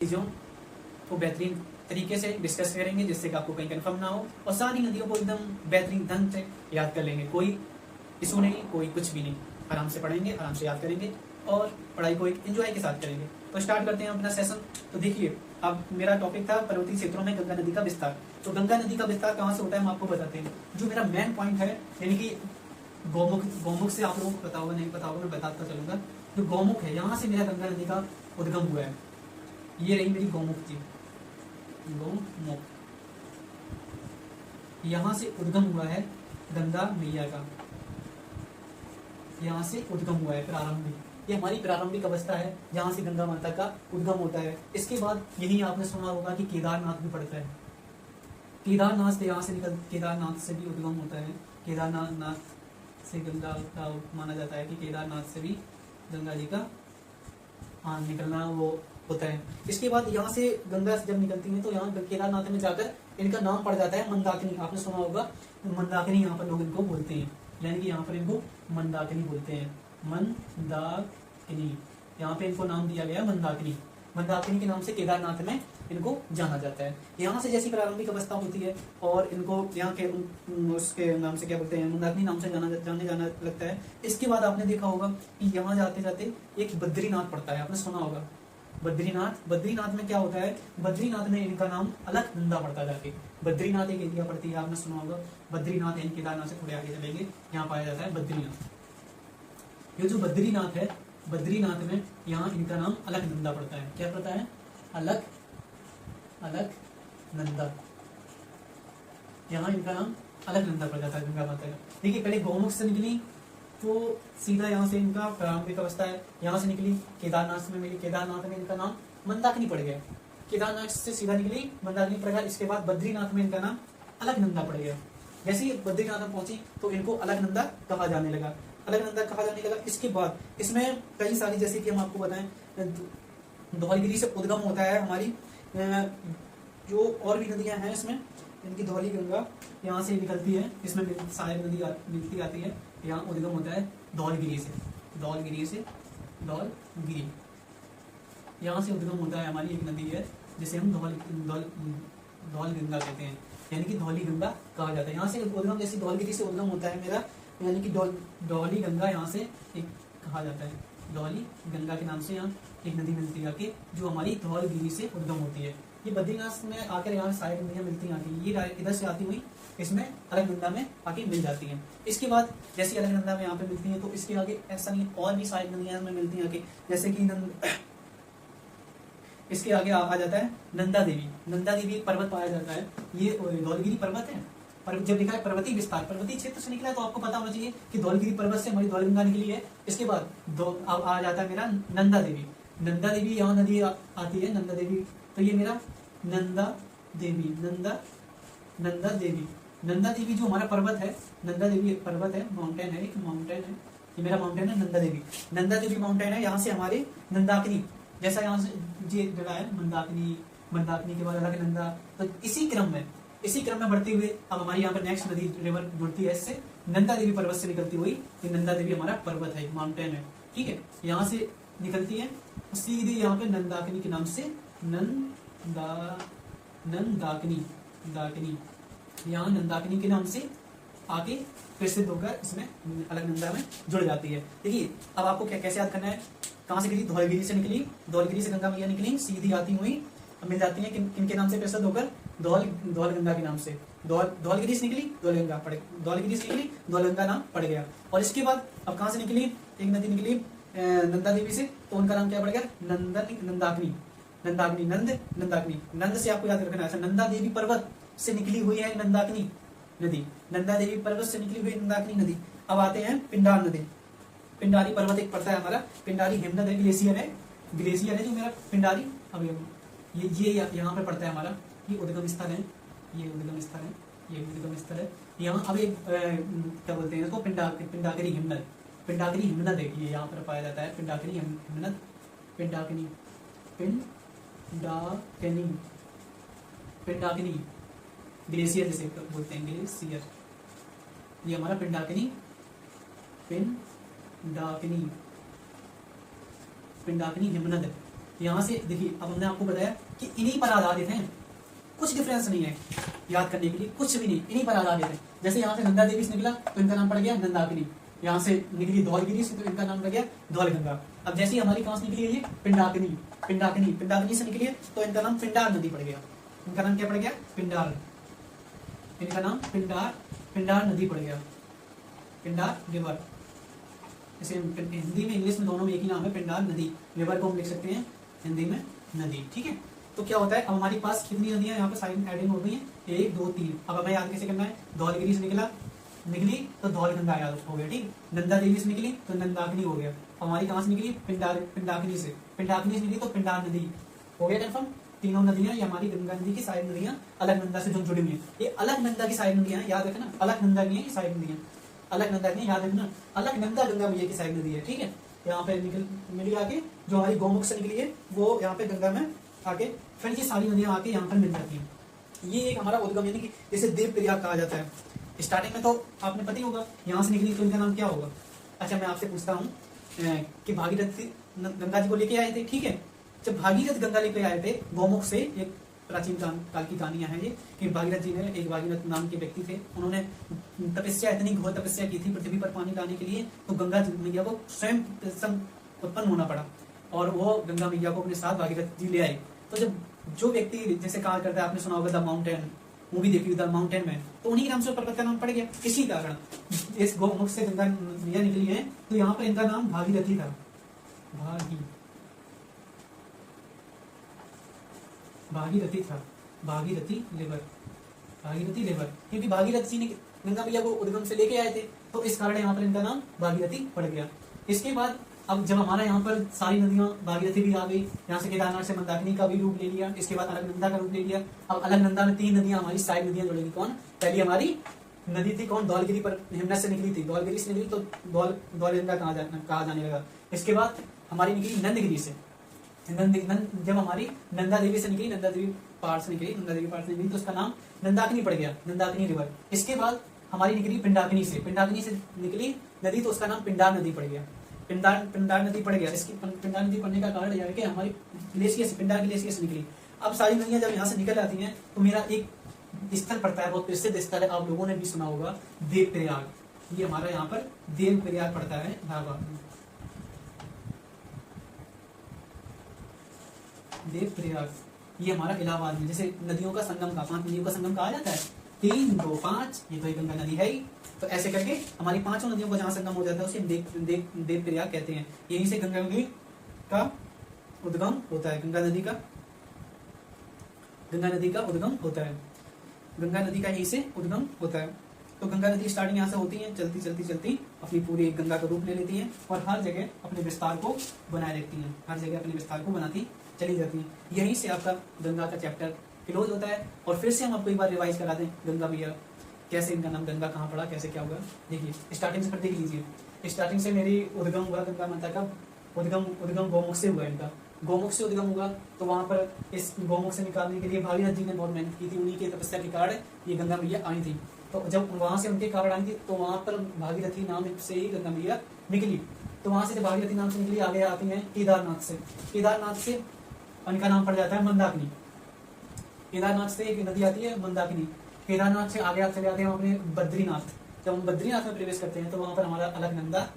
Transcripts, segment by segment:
चीज़ों को बेहतरीन तरीके से डिस्कस करेंगे जिससे कि आपको कहीं कंफर्म ना हो और सारी नदियों को एकदम बेहतरीन ढंग से याद कर लेंगे। कोई इशू नहीं, कोई कुछ भी नहीं, आराम से पढ़ेंगे, आराम से याद करेंगे और पढ़ाई को एक एंजॉय के साथ करेंगे। तो स्टार्ट करते हैं अपना सेशन। तो देखिए, अब मेरा टॉपिक था पर्वतीय क्षेत्रों में गंगा नदी का विस्तार। तो गंगा नदी का विस्तार कहाँ से होता है हम आपको बताते हैं। जो मेरा मेन पॉइंट है, यानी कि गौमुख से आप लोगों को पता होगा नहीं पता होगा, मैं बताता चलूंगा। जो गौमुख है, यहाँ से मेरा गंगा नदी का उद्गम हुआ है। ये रही मेरी गौमुख जी, गौमुख, यहाँ से उद्गम हुआ है गंगा मैया का, यहाँ से उद्गम हुआ है प्रारंभिक। ये हमारी प्रारंभिक अवस्था है जहाँ से गंगा माता का उद्गम होता है। इसके बाद यही आपने सुना होगा कि केदारनाथ भी पड़ता है। केदारनाथ से यहाँ से केदारनाथ से भी उद्गम होता है। केदारनाथ से गंगा का माना जाता है कि केदारनाथ से भी गंगा जी का निकलना वो होता है। इसके बाद यहाँ से गंगा जब निकलती है तो यहाँ केदारनाथ में जाकर इनका नाम पड़ जाता है मंदाकिनी। आपने सुना होगा मंदाकिनी, यहाँ पर लोग इनको बोलते हैं, यानी कि यहाँ पर इनको मंदाकिनी बोलते हैं। मंदाकिनी, यहाँ पे इनको नाम दिया गया मंदाकिनी। मंदाकिनी के नाम से केदारनाथ में इनको जाना जाता है। यहाँ से जैसी प्रारंभिक अवस्था होती है और इनको यहाँ के उसके नाम से क्या बोलते हैं, मंदाकिनी नाम से जाना लगता है। इसके बाद आपने देखा होगा कि यहाँ जाते जाते एक बद्रीनाथ पड़ता है, आपने सुना होगा बद्रीनाथ। बद्रीनाथ में क्या होता है, बद्रीनाथ में इनका नाम अलकनंदा पड़ता है जाके। बद्रीनाथ एक एरिया पड़ती है, आपने सुना होगा बद्रीनाथ यानी केदारनाथ से थोड़े आगे चलेंगे, यहाँ पाया जाता है बद्रीनाथ। ये जो बद्रीनाथ है, बद्रीनाथ में यहाँ इनका नाम अलकनंदा पड़ता है। क्या पड़ता है, अलकनंदा, यहाँ इनका नाम अलकनंदा पड़ जाता है गंगा माता का। देखिए, पहले गौमुख से निकली तो सीधा यहाँ से इनका प्रारंभिक अवस्था है, यहाँ से निकली केदारनाथ में मिली, केदारनाथ में इनका नाम मंदाकिनी पड़ गया। केदारनाथ से सीधा निकली मंदाकिनी पड़ गया। इसके बाद बद्रीनाथ में इनका नाम अलकनंदा पड़ गया। जैसे ही बद्रीनाथ में पहुंची तो इनको अलकनंदा कहा जाने लगा, अलकनंदा कहा जाने लगा। इसके बाद इसमें कई सारी, जैसे कि हम आपको बताएं, धौलगिरी से उद्गम होता है हमारी जो और भी नदियां हैं इसमें, इनकी धौली गंगा यहाँ से निकलती है, इसमें सहायक नदी मिलती आती है। यहाँ उद्गम होता है धौलगिरी से, धौलगिरी यहाँ से उद्गम होता है हमारी एक नदी है जिसे हम धौल गंगा कहते हैं, यानी कि धौली गंगा कहा जाता है। यहाँ से उद्गम, जैसे धौलगिरी से उद्गम होता है मेरा, यानी कि धौली गंगा यहाँ से एक कहा जाता है। धौली गंगा के नाम से यहाँ एक नदी मिलती है आके, जो हमारी धौलगिरी से उद्गम होती है। ये बद्रीनाथ में आकर यहाँ सहायक नदियाँ मिलती हैं आके, ये इधर से आती हुई इसमें अलकनंदा में आके मिल जाती हैं। इसके बाद जैसे अलकनंदा में यहाँ पे मिलती हैं तो इसके आगे ऐसा नहीं, और भी सहायक नदियाँ में मिलती हैं आके, जैसे कि इसके आगे आ जाता है नंदा देवी। नंदा देवी पर्वत पाया जाता है, ये धौलगिरी पर्वत है। जब लिखा है पर्वतीय विस्तार, पर्वतीय क्षेत्र से निकला है तो आपको पता होना चाहिए कि धौलगिरी पर्वत से हमारी धौलगंगा निकली है। इसके बाद आ जाता है मेरा नंदा देवी। नंदा देवी यहाँ नदी आती है, नंदा देवी। तो ये मेरा नंदा देवी, नंदा देवी जो हमारा पर्वत है, नंदा देवी एक पर्वत है, माउंटेन है, एक माउंटेन है, ये मेरा माउंटेन है नंदा देवी। नंदा देवी माउंटेन है, यहाँ से हमारे नंदाकिनी, जैसा यहाँ से ये जगह है मंदाकिनी, मंदाकिनी के बाद अलकनंदा। तो इसी क्रम में बढ़ते हुए अब हमारी यहाँ पर नेक्स्ट नदी रिवर जुड़ती है इससे, नंदा देवी पर्वत से निकलती हुई। ये नंदा देवी हमारा पर्वत है, माउंटेन है, ठीक है। यहाँ से निकलती है सीधे यहाँ पे नंदाकिनी के नाम से, दाकिनी, यहाँ नंदाकिनी के नाम से आके फिर से होकर इसमें अलकनंदा में जुड़ जाती है। देखिए, अब आपको कैसे याद करना है, कहाँ से निकली, धौलगिरी से निकली, धौलगिरी से गंगा मैया निकली, सीधी आती हुई मिल जाती है किनके नाम से, प्रसिद्ध होकर धौल गंगा के नाम से। धौलगिरी से निकली धौलगंगा पड़, धौलगिरी से निकली धौलगंगा नाम पड़ गया। और इसके बाद अब कहाँ से निकली, एक नदी निकली नंदा देवी से, तो उनका नाम क्या पड़ गया, नंदाकिनी, नंद से आपको याद रखना है। नंदा देवी पर्वत से निकली हुई है नंदाकिनी नदी, नंदा देवी पर्वत से निकली हुई नंदाकिनी नदी। अब आते हैं पिंडार नदी। पिंडारी पर्वत एक पड़ता है हमारा, पिंडारी हिमनद है, ग्लेशियर है जो मेरा पिंडारी। अब ये यहाँ पे पड़ता है हमारा, ये उद्गम स्थल है, ये उद्गम स्थल है यहाँ। अब एक क्या बोलते हैं इसको, पिंडाकरी हिमनद है, ये यहाँ पर पाया जाता है पिंडाकरी हिमनद, पिंडाकिनी ग्लेशियर जिसे बोलते हैं, ग्लेशियर। ये हमारा पिंडाकिनी हिमनद यहाँ से देखिए, अब हमने आपको बताया कि इन्हीं पर आधारित हैं, कुछ डिफरेंस नहीं है याद करने के लिए, कुछ भी नहीं, इन्हीं पर आधारित है। जैसे यहाँ से नंदा देवी से निकला तो इनका नाम पड़ गया नंदाकिनी, यहाँ से निकली धौलगिरी से तो इनका नाम पड़ गया धौलगंगा। अब जैसे हमारी कहाँ से निकली है ये पिंडाकिनी, पिंडाकिनी पिंडाकिनी से निकली है तो इनका नाम पिंडार नदी पड़ गया। इनका नाम क्या पड़ गया? पिंडार। इनका नाम पिंडार, पिंडार नदी पड़ गया, पिंडार रिवर। इसे हिंदी में इंग्लिश में दोनों में एक ही नाम है, पिंडार नदी। रिवर को हम लिख सकते हैं हिंदी में नदी, ठीक है। तो क्या होता है, अब हमारे पास कितनी नदियां यहाँ पे साइड एडिंग हो गई हैं? 1 2 3। अब हमें याद कैसे करना है? धौलगिरी से निकली तो धौलगंगा याद हो गया, ठीक। नंदा देवी से निकली तो नंदाकिनी हो गया। हमारी कहाँ से निकली? पिंडाकिनी से। पिंडाकिनी से निकली तो पिंडार नदी हो गया कंफर्म। तीनों नदियां ये हमारी गंगा नदी की साइड नदियां अलकनंदा से जो जुड़ी हुई है। ये अलकनंदा की साइड नदियां याद रखना, अलकनंदा नहीं है ये साइड नदियां, अलकनंदा नहीं याद रखना, अलकनंदा गंगा मैया की साइड नदी है, ठीक है। यहाँ पे निकल मिली आके, जो हमारी गौमुख से निकली है वो यहाँ पे गंगा में आके फिर ये सारी नदियां आके यहाँ पर मिल जाती हैं। ये एक हमारा उद्गम, यानी कि जैसे देव प्रयाग कहा जाता है। स्टार्टिंग में तो आपने पता ही होगा, यहाँ से निकली तो इनका नाम क्या होगा? अच्छा मैं आपसे पूछता हूँ कि भागीरथ गंगा जी को लेके आए थे, ठीक है। जब भागीरथ गंगा लेके आए थे गौमुख से, एक प्राचीन काल की कहानियां हैं ये, कि भागीरथ जी ने, एक भागीरथ नाम के व्यक्ति थे, उन्होंने तपस्या, इतनी घोर तपस्या की थी पृथ्वी पर पानी लाने के लिए, तो गंगा मैया को स्वयं उत्पन्न होना पड़ा और वो गंगा मैया को अपने साथ भागीरथ जी ले आए। तो जब जो व्यक्ति जैसे कहा करता है, आपने सुना होगा द माउंटेन, मूवी देखी द माउंटेन में, तो उन्हीं के नाम से पर्वत का नाम पड़ गया। इसी कारण इस गौमुख से गंगा मैया निकली है तो यहाँ पर इनका नाम भागीरथी था, भागीरथी था, भागीरथी रिवर, भागीरथी रिवर, क्योंकि भागीरथ जी ने गंगा मैया को उद्गम से लेके आए थे, तो इस कारण यहाँ पर इनका नाम भागीरथी पड़ गया। इसके बाद अब जब हमारा यहाँ पर सारी नदियां, भागीरथी भी आ गई, यहाँ से केदारनाथ से मंदाकिनी का भी रूप ले लिया, इसके बाद अलकनंदा का रूप ले लिया। अब अलकनंदा में 3 नदियां हमारी साइड नदियां जुड़ेगी। कौन? पहली हमारी नदी थी कौन? धौलगिरी पर हिमनद से निकली थी, धौलगिरी से निकली तो धौलगंगा कहा जाने लगा। इसके बाद हमारी निकली नंदगिरी से, जब हमारी नंदा देवी से निकली, नंदा देवी पहाड़ से निकली तो उसका नाम नंदाकिनी पड़ गया, नंदाकिनी रिवर। इसके बाद हमारी निकली पिंडाकिनी से निकली नदी तो उसका नाम पिंडार नदी पड़ गया, पिंडार नदी पड़ गया। इसकी पिंडार नदी पड़ने का कारण यह है कि हमारी ग्लेशियर से, पिंडार ग्लेशियर से निकली। अब सारी नदियां जब यहाँ से निकल आती हैं तो मेरा एक स्थल पड़ता है, बहुत प्रसिद्ध स्थल है, आप लोगों ने भी सुना होगा, देव प्रयाग। ये हमारा यहाँ पर देव प्रयाग पड़ता है इलाहाबाद में, देव प्रयाग, ये हमारा इलाहाबाद में। जैसे नदियों का संगम का, 5 नदियों का संगम कहा जाता है, 3 2 5, ये तो एक गंगा नदी है ही, तो ऐसे करके हमारी 5 नदियों का जहाँ संगम हो जाता है उसे देव प्रयाग कहते हैं। यहीं से गंगा नदी का उद्गम होता है, गंगा नदी का उद्गम होता है, गंगा नदी का यहीं से उद्गम होता है। तो गंगा नदी स्टार्टिंग यहाँ से होती है, चलती अपनी पूरी गंगा का रूप ले लेती है और हर जगह अपने विस्तार को बनाए रखती है, हर जगह अपने विस्तार को बनाती चली जाती है। यहीं से आपका गंगा का चैप्टर क्लोज होता है। और फिर से हम आपको एक बार रिवाइज करा दें, गंगा मैया कैसे, इनका नाम गंगा कहाँ पड़ा, कैसे क्या हुआ। देखिए स्टार्टिंग से देख लीजिए, स्टार्टिंग से मेरी उद्गम हुआ गंगा माता का, उद्गम गौमुख से हुआ, इनका गौमुख से उद्गम हुआ। तो वहां पर इस गौमुख से निकालने के लिए भागीरथ जी ने बहुत मेहनत की थी, उन्हीं की तपस्या के कारण ये गंगा मैया आई थी। तो जब वहां से उनके कारण आई थी तो वहां पर भागीरथी नाम से ही गंगा मैया निकली। तो वहां से जब भागीरथी नाम से निकली, आगे आती है केदारनाथ से इनका नाम पड़ जाता है मंदाकिनी। केदारनाथ से एक नदी आती है मंदाकिनी, केदारनाथ से आगे आप चले जाते हैं अपने बद्रीनाथ। जब हम बद्रीनाथ में प्रवेश करते हैं तो वहां पर हमारा अलकनंदा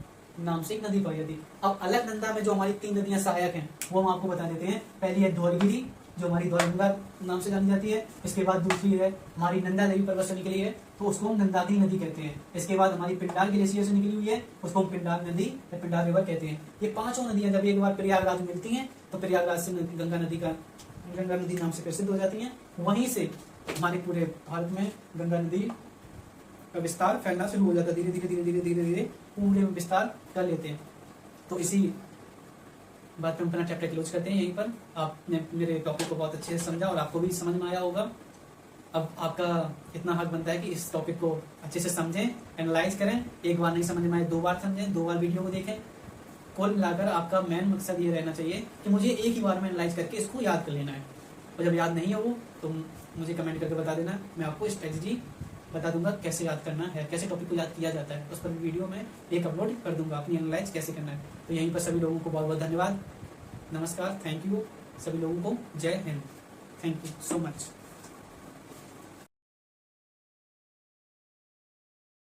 नाम से एक नदी पाई जाती है। अब अलकनंदा में जो हमारी 3 नदियां सहायक हैं वो हम आपको बता देते हैं। पहली है धौलगिरी, जो हमारी धौलगंगा नाम से जानी जाती है। इसके बाद दूसरी है हमारी नंदा देवी पर्वत से निकली है तो उसको हम नंदाकिनी नदी कहते हैं। इसके बाद हमारी पिंडार ग्लेशियर से निकली हुई है, उसको हम पिंडार नदी या पिंडार रिवर कहते हैं। ये 5 नदियां जब एक बार प्रयागराज में मिलती हैं तो प्रयागराज से गंगा नदी नाम से प्रसिद्ध हो जाती है। वहीं से हमारे पूरे भारत में गंगा नदी का विस्तार फैलना शुरू हो जाता है, धीरे धीरे पूरे विस्तार कर लेते हैं। तो इसी बात पे हम अपना चैप्टर क्लोज करते हैं यहीं पर। आपने मेरे टॉपिक को बहुत अच्छे से समझा और आपको भी समझ में आया होगा। अब आपका इतना हक बनता है कि इस टॉपिक को अच्छे से समझें, एनालाइज करें। एक बार नहीं समझ में आए 2 बार समझें, 2 बार वीडियो को देखें। कुल मिलाकर आपका मेन मकसद ये रहना चाहिए कि मुझे एक ही बार में एनालाइज करके इसको याद कर लेना है। और जब याद नहीं हो तो मुझे कमेंट करके बता देना, मैं आपको स्ट्रेटजी बता दूंगा कैसे याद करना है, कैसे टॉपिक को याद किया जाता है। उस पर वीडियो में एक अपलोड कर दूंगा, अपनी एनालाइज कैसे करना है। तो यहीं पर सभी लोगों को बहुत बहुत धन्यवाद। नमस्कार, थैंक यू सभी लोगों को, जय Hind, thank you so much.